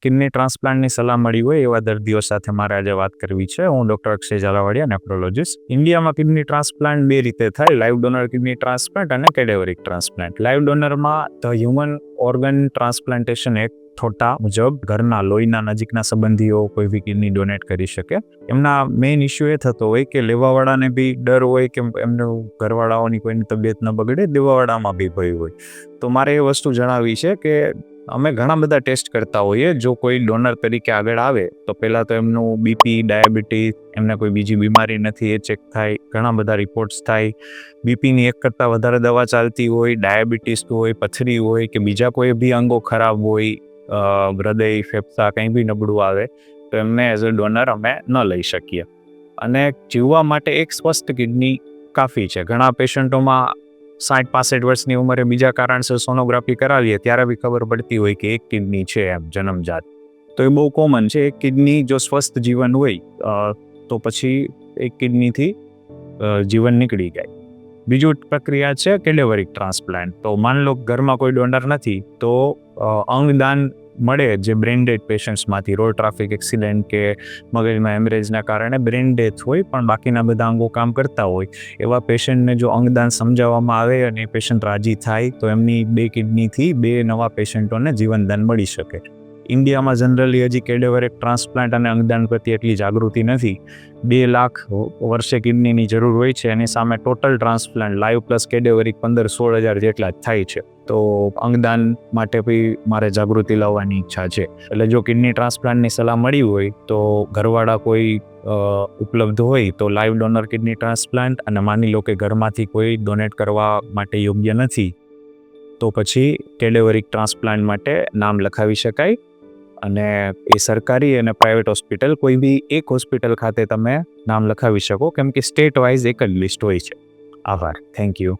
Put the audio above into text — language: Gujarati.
કિડની ટ્રાન્સપ્લાન્ટની સલાહ મળી હોય એવા દર્દીઓ સાથે મારે આજે વાત કરવી છે. હું ડૉક્ટર અક્ષય ઝાલાવાડિયા, નેફ્રોલોજીસ્ટ. ઇન્ડિયામાં કિડની ટ્રાન્સપ્લાન્ટ બે રીતે થાય: લાઈવ ડોનર કિડની ટ્રાન્સપ્લાન્ટ અને કેડેવરિક ટ્રાન્સપ્લાન્ટ. લાઈવ ડોનરમાં the human organ transplantation act થોટા મુજબ ઘરના લોહીના નજીકના સંબંધીઓ કોઈ બી કિડની ડોનેટ કરી શકે. એમના મેઇન ઇસ્યુ એ થતો હોય કે લેવાવાળાને બી ડર હોય કે એમનું ઘરવાળાઓની કોઈની તબિયત ન બગડે, દેવાવાળામાં બી ભય હોય. તો મારે એ વસ્તુ જણાવવી છે કે અમે ઘણા બધા ટેસ્ટ કરતા હોઈએ. જો કોઈ ડોનર તરીકે આગળ આવે તો પહેલાં તો એમનું બીપી, ડાયાબિટીસ, એમને કોઈ બીજી બીમારી નથી એ ચેક થાય, ઘણા બધા રિપોર્ટ્સ થાય. બીપીની એક કરતાં વધારે દવા ચાલતી હોય, ડાયાબિટીસ હોય, પથરી હોય કે બીજા કોઈ બી અંગો ખરાબ હોય, હૃદય, ફેફસા કંઈ બી નબળું આવે તો એમને એઝ અ ડોનર અમે ન લઈ શકીએ. અને જીવવા માટે એક સ્વસ્થ કિડની કાફી છે. ઘણા પેશન્ટોમાં 60-65 વર્ષની ઉંમરે બીજા કારણસર સોનોગ્રાફી કરાવીએ ત્યારે બી ખબર પડતી હોય કે એક કિડની છે એમ જન્મજાત. તો એ બહુ કોમન છે. એક કિડની જો સ્વસ્થ જીવન હોય તો પછી એક કિડનીથી જીવન નીકળી જાય. બીજું પ્રક્રિયા છે કેડેવરિક ટ્રાન્સપ્લાન્ટ. તો માન લો ઘરમાં કોઈ ડોનર નથી તો અંગદાન મળે જે બ્રેન ડેડ પેશન્ટ્સમાંથી, રોડ ટ્રાફિક એક્સિડન્ટ કે મગજમાં હેમરેજના કારણે બ્રેન ડેથ હોય પણ બાકીના બધા અંગો કામ કરતા હોય, એવા પેશન્ટને જો અંગદાન સમજાવવામાં આવે અને એ પેશન્ટ રાજી થાય તો એમની 2 કિડનીથી 2 નવા પેશન્ટોને જીવનદાન મળી શકે. ઇન્ડિયામાં જનરલી હજી કેડેવરિક ટ્રાન્સપ્લાન્ટ અને અંગદાન પ્રત્યે એટલી જાગૃતિ નથી. 2 લાખ વર્ષે કિડનીની જરૂર હોય છે. એની સામે ટોટલ ટ્રાન્સપ્લાન્ટ લાઈવ પ્લસ કેડેવરિક 15-16 હજાર જેટલા જ થાય છે. તો અંગદાન માટે બી મારે જાગૃતિ લાવવાની ઈચ્છા છે. એટલે જો કિડની ટ્રાન્સપ્લાન્ટની સલાહ મળી હોય તો ઘરવાળા કોઈ ઉપલબ્ધ હોય તો લાઈવ ડોનર કિડની ટ્રાન્સપ્લાન્ટ, અને માની લો કે ઘરમાંથી કોઈ ડોનેટ કરવા માટે યોગ્ય નથી તો પછી કેડેવરિક ટ્રાન્સપ્લાન્ટ માટે નામ લખાવી શકાય. અને એ સરકારી અને પ્રાઇવેટ હોસ્પિટલ કોઈ બી એક હોસ્પિટલ ખાતે તમે નામ લખાવી શકો, કેમ કે સ્ટેટ વાઇઝ એક જ લિસ્ટ હોય છે. આભાર. Thank you.